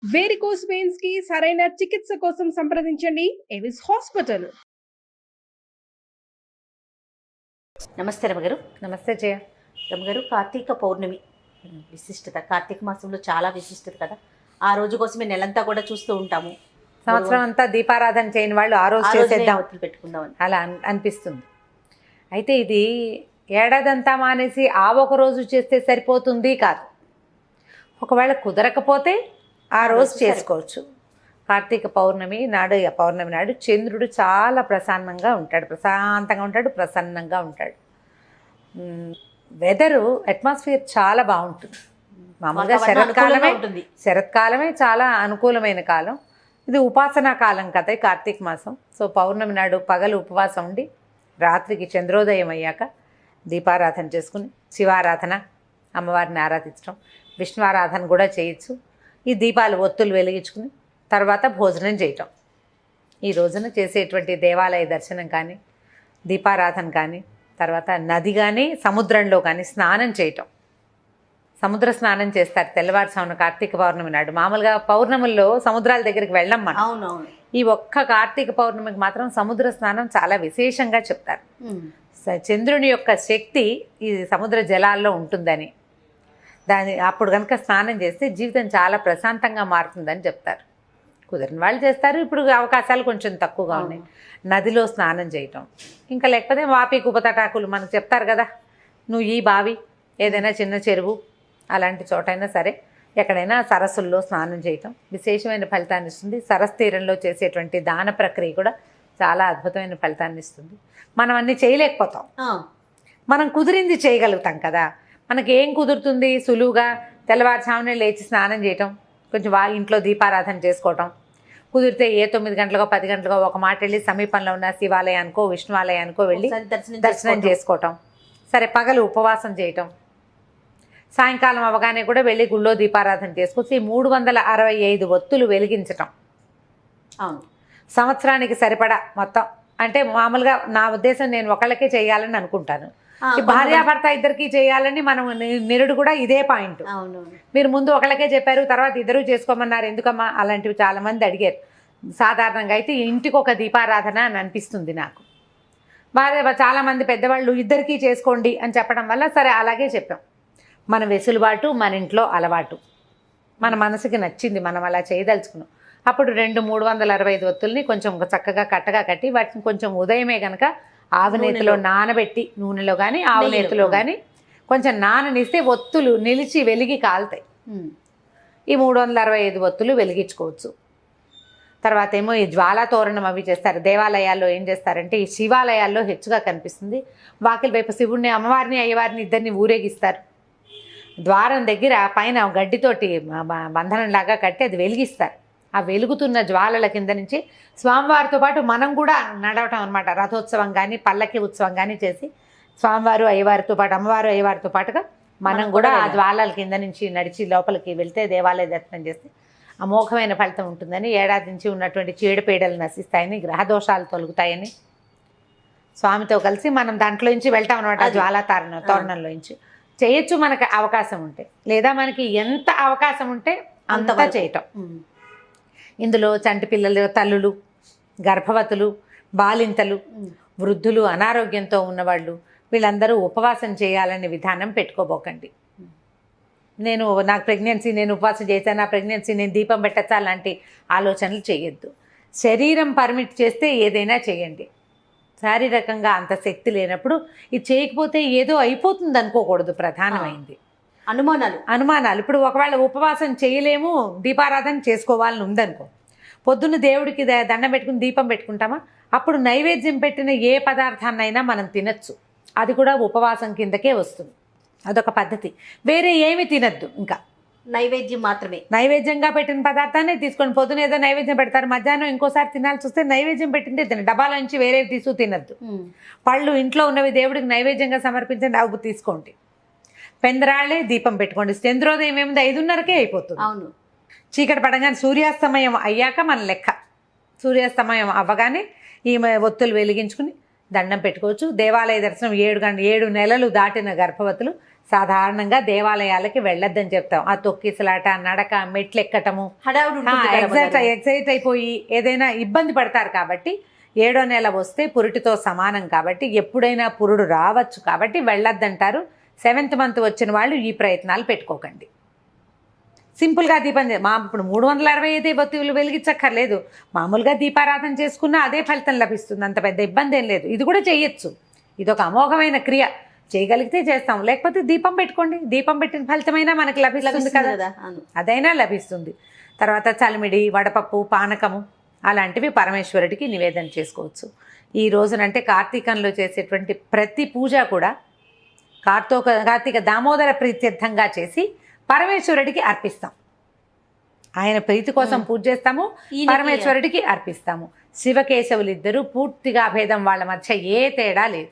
Varicose veins కి సరైన చికిత్స కోసం సంప్రదించండి ఎవిస్ హాస్పిటల్. నమస్తే రమగారు. నమస్తే జయ. రమగారు, కార్తీక పౌర్ణమి విశిష్టత, కార్తీక మాసంలో చాలా విశిష్టత కదా. ఆ రోజు కోసమే నెలంతా కూడా చూస్తూ ఉంటాము. సంవత్సరం అంతా దీపారాధన చేయని వాళ్ళు ఆ రోజు చేసేద్దాం పెట్టుకుందామని అలా అనిపిస్తుంది. అయితే ఇది ఏడాదంతా మానేసి ఆ ఒక రోజు చేస్తే సరిపోతుంది కాదు. ఒకవేళ కుదరకపోతే ఆ రోజు చేసుకోవచ్చు. కార్తీక పౌర్ణమి నాడు, పౌర్ణమి నాడు చంద్రుడు చాలా ప్రశాంతంగా ఉంటాడు, ప్రసన్నంగా ఉంటాడు. వెదరు అట్మాస్ఫియర్ చాలా బాగుంటుంది. మామూలుగా శరత్కాలమే చాలా అనుకూలమైన కాలం. ఇది ఉపాసనా కాలం కదా ఈ కార్తీక మాసం. సో పౌర్ణమి నాడు పగలు ఉపవాసం ఉండి రాత్రికి చంద్రోదయం అయ్యాక దీపారాధన చేసుకుని శివారాధన, అమ్మవారిని ఆరాధించడం, విష్ణువారాధన కూడా చేయొచ్చు. ఈ దీపాలు ఒత్తులు వెలిగించుకుని తర్వాత భోజనం చేయటం. ఈ రోజున చేసేటువంటి దేవాలయ దర్శనం కానీ, దీపారాధన కానీ, తర్వాత నది కానీ సముద్రంలో కానీ స్నానం చేయటం. సముద్ర స్నానం చేస్తారు తెల్లవారుసామున కార్తీక పౌర్ణమి నాడు. మామూలుగా పౌర్ణముల్లో సముద్రాల దగ్గరికి వెళ్ళం మనం. అవునవును. ఈ ఒక్క కార్తీక పౌర్ణమికి మాత్రం సముద్ర స్నానం చాలా విశేషంగా చెప్తారు. చంద్రుని యొక్క శక్తి ఈ సముద్ర జలాల్లో ఉంటుందని, అప్పుడు కనుక స్నానం చేస్తే జీవితం చాలా ప్రశాంతంగా మారుతుందని చెప్తారు. కుదిరిన వాళ్ళు చేస్తారు. ఇప్పుడు అవకాశాలు కొంచెం తక్కువగా ఉన్నాయి. నదిలో స్నానం చేయటం, ఇంకా లేకపోతే వాపి కుపతటాకులు మనకు చెప్తారు కదా, నువ్వు ఈ బావి ఏదైనా చిన్న చెరువు అలాంటి చోటైనా సరే ఎక్కడైనా సరస్సుల్లో స్నానం చేయటం విశేషమైన ఫలితాన్ని ఇస్తుంది. సరస్సు తీరంలో చేసేటువంటి దాన ప్రక్రియ కూడా చాలా అద్భుతమైన ఫలితాన్ని ఇస్తుంది. మనం అన్నీ చేయలేకపోతాం, మనం కుదిరింది చేయగలుగుతాం కదా. మనకి ఏం కుదురుతుంది? సులువుగా తెల్లవారుజామునే లేచి స్నానం చేయటం, కొంచెం ఇంట్లో దీపారాధన చేసుకోవటం. కుదిరితే ఏ 9 గంటలకో 10 గంటలకో ఒక మాట వెళ్ళి సమీపంలో ఉన్న శివాలయానికో విష్ణువాలయానికో వెళ్ళి దర్శనం చేసుకోవటం. సరే, పగలు ఉపవాసం చేయటం, సాయంకాలం అవగానే కూడా వెళ్ళి గుళ్ళో దీపారాధన చేసుకొచ్చి 365 ఒత్తులు వెలిగించటం. అవును, సంవత్సరానికి సరిపడా మొత్తం. అంటే మామూలుగా నా ఉద్దేశం నేను ఒకళ్ళకే చేయాలని అనుకుంటాను. భార్యాభర్త ఇద్దరికి చేయాలని మనం నిరుడు కూడా ఇదే పాయింట్. మీరు ముందు ఒకళ్ళకే చెప్పారు, తర్వాత ఇద్దరు చేసుకోమన్నారు, ఎందుకమ్మా? అలాంటివి చాలా మంది అడిగారు. సాధారణంగా అయితే ఇంటికి ఒక దీపారాధన అని అనిపిస్తుంది నాకు. చాలామంది పెద్దవాళ్ళు ఇద్దరికీ చేసుకోండి అని చెప్పడం వల్ల సరే అలాగే చెప్పాం. మన వెసులుబాటు, మన ఇంట్లో అలవాటు, మన మనసుకి నచ్చింది, మనం అలా చేయదలుచుకున్నాం. అప్పుడు 365 ఒత్తుల్ని కొంచెం చక్కగా కట్టగా కట్టి వాటిని కొంచెం ఉదయమే కనుక ఆవునేతిలో నానబెట్టి, నూనెలో కానీ ఆవునేతిలో కానీ కొంచెం నాననిస్తే ఒత్తులు నిలిచి వెలిగి కాలుతాయి. ఈ 365 ఒత్తులు వెలిగించుకోవచ్చు. తర్వాత ఏమో ఈ జ్వాలా తోరణం అవి చేస్తారు. దేవాలయాల్లో ఏం చేస్తారంటే, ఈ శివాలయాల్లో హెచ్చుగా కనిపిస్తుంది, వాకిలి వైపు శివుడిని, అమ్మవారిని, అయ్యవారిని ఇద్దరిని ఊరేగిస్తారు. ద్వారం దగ్గర పైన గడ్డితోటి బంధనంలాగా కట్టి అది వెలిగిస్తారు. ఆ వెలుగుతున్న జ్వాలల కింద నుంచి స్వామివారితో పాటు మనం కూడా నడవటం అనమాట. రథోత్సవం కానీ పల్లకి ఉత్సవం కానీ చేసి స్వామివారు అయ్యవారితో పాటు, అమ్మవారు అయ్యవారితో పాటుగా మనం కూడా ఆ జ్వాలల కింద నుంచి నడిచి లోపలికి వెళ్తే దేవాలయ దర్శనం చేస్తే అమోఘమైన ఫలితం ఉంటుందని, ఏడాది నుంచి ఉన్నటువంటి చీడపీడలు నశిస్తాయని, గ్రహదోషాలు తొలుగుతాయని స్వామితో కలిసి మనం దాంట్లో నుంచి వెళ్తాం అనమాట. జ్వాలా తోరణంలో నుంచి చేయొచ్చు మనకు అవకాశం ఉంటే, లేదా మనకి ఎంత అవకాశం ఉంటే అంతగా చేయటం. ఇందులో చంటి పిల్లలు, తల్లులు, గర్భవతులు, బాలింతలు, వృద్ధులు, అనారోగ్యంతో ఉన్నవాళ్ళు వీళ్ళందరూ ఉపవాసం చేయాలనే విధానం పెట్టుకోబోకండి. నాకు ప్రెగ్నెన్సీ, నేను ఉపవాసం చేశాను, నా ప్రెగ్నెన్సీ నేను దీపం పెట్టచ్చా, అలాంటి ఆలోచనలు చేయొద్దు. శరీరం పర్మిట్ చేస్తే ఏదైనా చేయండి. శారీరకంగా అంత శక్తి లేనప్పుడు ఇది చేయకపోతే ఏదో అయిపోతుంది అనుకోకూడదు. ప్రధానమైంది అనుమానాలు. ఇప్పుడు ఒకవేళ ఉపవాసం చేయలేము, దీపారాధన చేసుకోవాలని ఉందనుకో, పొద్దున్న దేవుడికి దండం పెట్టుకుని దీపం పెట్టుకుంటామా, అప్పుడు నైవేద్యం పెట్టిన ఏ పదార్థాన్నైనా మనం తినచ్చు. అది కూడా ఉపవాసం కిందకే వస్తుంది. అదొక పద్ధతి. వేరే ఏమి తినద్దు, ఇంకా నైవేద్యం మాత్రమే. నైవేద్యంగా పెట్టిన పదార్థాన్ని తీసుకొని పొద్దున ఏదో నైవేద్యం పెడతారు, మధ్యాహ్నం ఇంకోసారి తినాల్సి వస్తే నైవేద్యం పెట్టింటే తిన, డబ్బాల నుంచి వేరేవి తీసుకు తినద్దు. పళ్ళు ఇంట్లో ఉన్నవి దేవుడికి నైవేద్యంగా సమర్పించండి, అవి తీసుకోండి. పెందరాళ్ళే దీపం పెట్టుకోండి. చంద్రోదయం ఏముంది, 5:30కే అయిపోతుంది. అవును, చీకటి పడగానే సూర్యాస్తమయం అయ్యాక మన లెక్క. సూర్యాస్తమయం అవ్వగానే ఈ ఒత్తులు వెలిగించుకుని దండం పెట్టుకోవచ్చు. దేవాలయ దర్శనం 7 నెలలు దాటిన గర్భవతులు సాధారణంగా దేవాలయాలకి వెళ్ళొద్దని చెప్తాం. ఆ తొక్కిసలాట, నడక, మెట్లు ఎక్కటము, హడావుడి ఉంటుంది కదా అమ్మగారు. ఎక్సైట్ అయిపోయి ఏదైనా ఇబ్బంది పడతారు. కాబట్టి 7వ నెల వస్తే పురుటితో సమానం కాబట్టి ఎప్పుడైనా పురుడు రావచ్చు కాబట్టి వెళ్ళొద్దంటారు. 7th మంత్ వచ్చిన వాళ్ళు ఈ ప్రయత్నాలు పెట్టుకోకండి. సింపుల్గా దీపం ఇప్పుడు 365 ఒత్తులు వెలిగించక్కర్లేదు. మామూలుగా దీపారాధన చేసుకున్నా అదే ఫలితం లభిస్తుంది. అంత పెద్ద ఇబ్బంది ఏం లేదు. ఇది కూడా చేయొచ్చు. ఇది ఒక అమోఘమైన క్రియ. చేయగలిగితే చేస్తాం, లేకపోతే దీపం పెట్టుకోండి. దీపం పెట్టిన ఫలితమైనా మనకి లభిస్తుంది కదా, అదైనా లభిస్తుంది. తర్వాత చలిమిడి, వడపప్పు, పానకము అలాంటివి పరమేశ్వరుడికి నివేదన చేసుకోవచ్చు. ఈ రోజునంటే కార్తీకంలో చేసేటువంటి ప్రతి పూజ కూడా కార్తీక దామోదర ప్రీత్యర్థంగా చేసి పరమేశ్వరుడికి అర్పిస్తాం. ఆయన ప్రీతి కోసం పూజ చేస్తాము, పరమేశ్వరుడికి అర్పిస్తాము. శివకేశవులు ఇద్దరు పూర్తిగా అభేదం, వాళ్ళ మధ్య ఏ తేడా లేదు.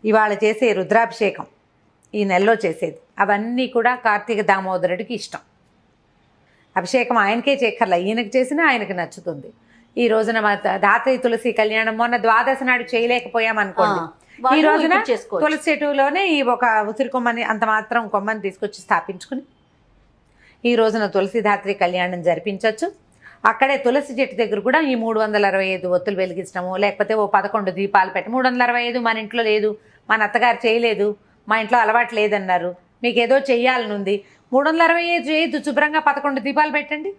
ఇవాళ చేసే రుద్రాభిషేకం, ఈ నెలలో చేసేది, అవన్నీ కూడా కార్తీక దామోదరుడికి ఇష్టం. అభిషేకం ఆయనకే చేయక్కర్లా, ఈయనకి చేసినా ఆయనకి నచ్చుతుంది. ఈ రోజున ధాత్రి తులసి కళ్యాణం మొన్న ద్వాదశి నాడు చేయలేకపోయామనుకోండి, ఈ రోజున తులసి చెట్టులోనే ఈ ఒక ఉసిరి కొమ్మని అంత మాత్రం కొమ్మని తీసుకొచ్చి స్థాపించుకుని ఈ రోజున తులసిధాత్రి కళ్యాణం జరిపించవచ్చు. అక్కడే తులసి చెట్టు దగ్గర కూడా ఈ 365 ఒత్తులు వెలిగించడము, లేకపోతే ఓ 11 దీపాలు పెట్టి 365 మన ఇంట్లో లేదు, మన అత్తగారు చేయలేదు, మా ఇంట్లో అలవాటు లేదన్నారు, మీకు ఏదో చెయ్యాలని ఉంది, 365 చేయొద్దు, శుభ్రంగా 11 దీపాలు పెట్టండి.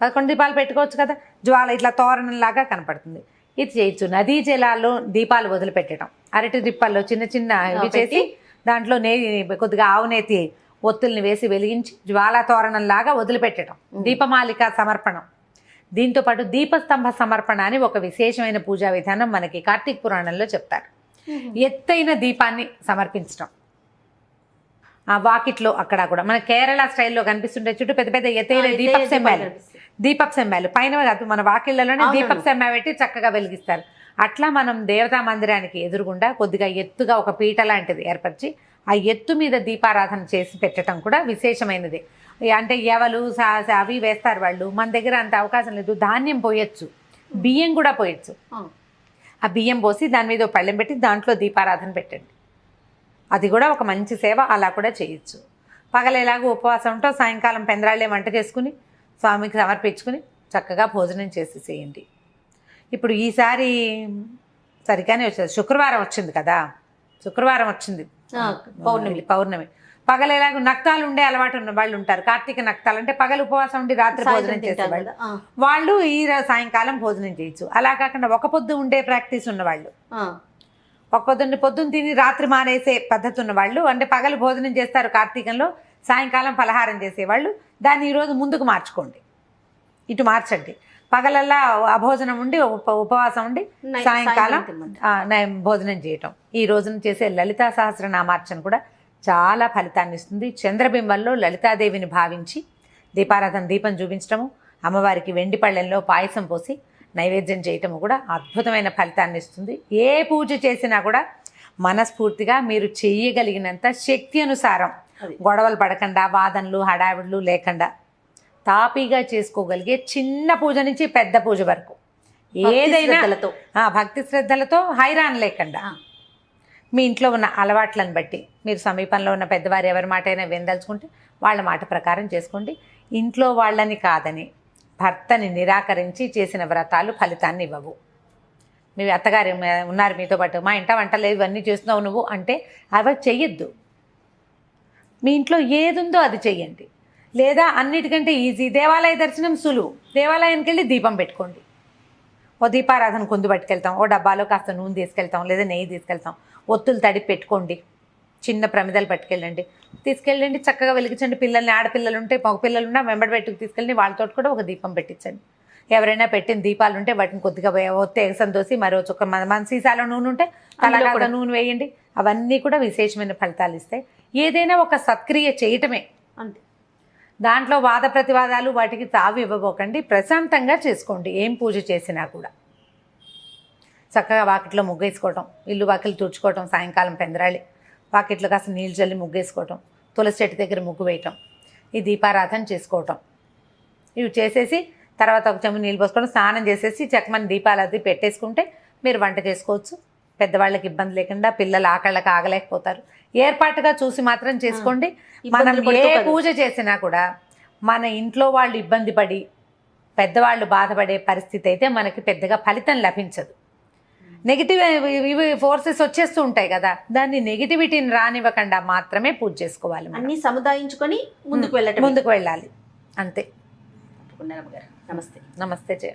11 దీపాలు పెట్టుకోవచ్చు కదా, జ్వాల ఇట్లా తోరణంలాగా కనపడుతుంది. ఇది చేయొచ్చు. నదీ జలాల్లో దీపాలు వదిలిపెట్టడం, అరటి దిప్పల్లో చిన్న చిన్న ఇవి చేసి దాంట్లో కొద్దిగా ఆవునేతి ఒత్తుల్ని వేసి వెలిగించి జ్వాలా తోరణంలాగా వదిలిపెట్టడం, దీపమాలిక సమర్పణం. దీంతోపాటు దీపస్తంభ సమర్పణ అని ఒక విశేషమైన పూజా విధానం మనకి కార్తీక పురాణంలో చెప్తారు. ఎత్తైన దీపాన్ని సమర్పించడం, ఆ వాకిట్లో అక్కడ కూడా మన కేరళ స్టైల్లో కనిపిస్తుంటే చుట్టూ పెద్ద పెద్ద ఎత్తైన దీపపు సెమ్మాలు పైన కాదు, మన వాకిళ్లలోనే దీపపు సెమ్మ పెట్టి చక్కగా వెలిగిస్తారు. అట్లా మనం దేవతా మందిరానికి ఎదురుగుండా కొద్దిగా ఎత్తుగా ఒక పీట లాంటిది ఏర్పరిచి ఆ ఎత్తు మీద దీపారాధన చేసి పెట్టడం కూడా విశేషమైనది. అంటే ఎవలు అవి వేస్తారు వాళ్ళు, మన దగ్గర అంత అవకాశం లేదు. ధాన్యం పోయొచ్చు, బియ్యం కూడా పోయొచ్చు. ఆ బియ్యం పోసి దాని మీద పళ్ళెం పెట్టి దాంట్లో దీపారాధన పెట్టండి, అది కూడా ఒక మంచి సేవ. అలా కూడా చేయొచ్చు. పగలేలాగా ఉపవాసం ఉంటో సాయంకాలం పెందరాళ్ళే వంట చేసుకుని స్వామికి సమర్పించుకుని చక్కగా భోజనం చేసేసేయండి. ఇప్పుడు ఈసారి సరిగానే వచ్చేది, శుక్రవారం వచ్చింది కదా, శుక్రవారం వచ్చింది పౌర్ణమి. పగలేలాగా నక్తాలు ఉండే అలవాటు ఉన్న వాళ్ళు ఉంటారు. కార్తీక నక్తాలు అంటే పగలు ఉపవాసం ఉండి రాత్రి భోజనం చేసేవాళ్ళు, వాళ్ళు ఈ సాయంకాలం భోజనం చేయొచ్చు. అలా కాకుండా ఒక పొద్దు ఉండే ప్రాక్టీస్ ఉన్నవాళ్ళు, ఒక పొద్దున్న తిని రాత్రి మానేసే పద్ధతి ఉన్నవాళ్ళు, అంటే పగలు భోజనం చేస్తారు కార్తీకంలో, సాయంకాలం పలహారం చేసేవాళ్ళు, దాన్ని ఈరోజు ముందుకు మార్చుకోండి, ఇటు మార్చండి. పగలల్లా అభోజనం ఉండి ఉపవాసం ఉండి సాయంకాలం భోజనం చేయటం. ఈ రోజున చేసే లలితా సహస్రనామార్చన కూడా చాలా ఫలితాన్ని ఇస్తుంది. చంద్రబింబంలో లలితాదేవిని భావించి దీపం చూపించడము, అమ్మవారికి వెండి పళ్ళెంలో పాయసం పోసి నైవేద్యం చేయటము కూడా అద్భుతమైన ఫలితాన్ని ఇస్తుంది. ఏ పూజ చేసినా కూడా మనస్ఫూర్తిగా మీరు చేయగలిగినంత శక్తి అనుసారం, గొడవలు పడకుండా, వాదనలు హడావిడులు లేకుండా తాపీగా చేసుకోగలిగే చిన్న పూజ నుంచి పెద్ద పూజ వరకు ఏదైనా భక్తి శ్రద్ధలతో హైరాన్ లేకుండా మీ ఇంట్లో ఉన్న అలవాట్లను బట్టి మీరు సమీపంలో ఉన్న పెద్దవారు ఎవరి మాట అయినా వినదలుచుకుంటే వాళ్ళ మాట ప్రకారం చేసుకోండి. ఇంట్లో వాళ్ళని కాదని భర్తని నిరాకరించి చేసిన వ్రతాలు ఫలితాన్ని ఇవ్వవు. మీ అత్తగారు ఉన్నారు మీతో పాటు, మా ఇంట వంట లేదు ఇవన్నీ చేస్తున్నావు నువ్వు అంటే అవి చెయ్యొద్దు. మీ ఇంట్లో ఏది ఉందో అది చెయ్యండి. లేదా అన్నిటికంటే ఈజీ, దేవాలయ దర్శనం సులువు, దేవాలయానికి వెళ్ళి దీపం పెట్టుకోండి. ఓ దీపారాధన కుందు పట్టుకెళ్తాం, ఓ డబ్బాలో కాస్త నూనె తీసుకెళ్తాం, లేదా నెయ్యి తీసుకెళ్తాం, ఒత్తులు తడిపి పెట్టుకోండి, చిన్న ప్రమిదలు తీసుకెళ్ళండి, చక్కగా వెలిగించండి. పిల్లల్ని, ఆడపిల్లలు ఉంటే మగ పిల్లలు ఉన్నా వెంబడి పెట్టుకు తీసుకెళ్ళి వాళ్ళతో కూడా ఒక దీపం పెట్టించండి. ఎవరైనా పెట్టిన దీపాలు ఉంటే వాటిని కొద్దిగా ఒత్తి ఎగసం దోసి మరో చుక్క మన సీసాలో నూనె ఉంటే అలాగా కూడా నూనె వేయండి. అవన్నీ కూడా విశేషమైన ఫలితాలు ఇస్తాయి. ఏదైనా ఒక సత్క్రియ చేయటమే అంతే, దాంట్లో వాద ప్రతివాదాలు వాటికి తావి ఇవ్వబోకండి. ప్రశాంతంగా చేసుకోండి. ఏం పూజ చేసినా కూడా చక్కగా వాకిట్లో ముగ్గేసుకోవటం, ఇల్లు వాకిలు తుడుచుకోవటం, సాయంకాలం పెందరాళి వాకిట్లో కాస్త నీళ్ళు చల్లి ముగ్గేసుకోవటం, తులసి చెట్టు దగ్గర ముగ్గు వేయటం, ఈ దీపారాధన చేసుకోవటం, ఇవి చేసేసి తర్వాత ఒక చెంబు నీళ్ళు పోసుకోవడం, స్నానం చేసేసి చక్కమని దీపాలు అది పెట్టేసుకుంటే మీరు వంట చేసుకోవచ్చు. పెద్దవాళ్ళకి ఇబ్బంది లేకుండా పిల్లలు ఆకళ్ళకి ఆగలేకపోతారు. ఏర్పాటుగా చూసి మాత్రం చేసుకోండి. మనం ఇబ్బందులు పడుతూ ఏ కాదు. పూజ చేసినా కూడా మన ఇంట్లో వాళ్ళు ఇబ్బంది పడి పెద్దవాళ్ళు బాధపడే పరిస్థితి అయితే మనకి పెద్దగా ఫలితం లభించదు. నెగిటివ్ ఇవి ఫోర్సెస్ వచ్చేస్తూ ఉంటాయి కదా, దాన్ని నెగిటివిటీని రానివ్వకుండా మాత్రమే పూజ చేసుకోవాలి. మనం అన్ని సముదాయించుకొని ముందుకు వెళ్ళటం. ముందుకు వెళ్ళాలి అంతే. తప్పకుండా రమ్మగారు. నమస్తే. నమస్తే జయ.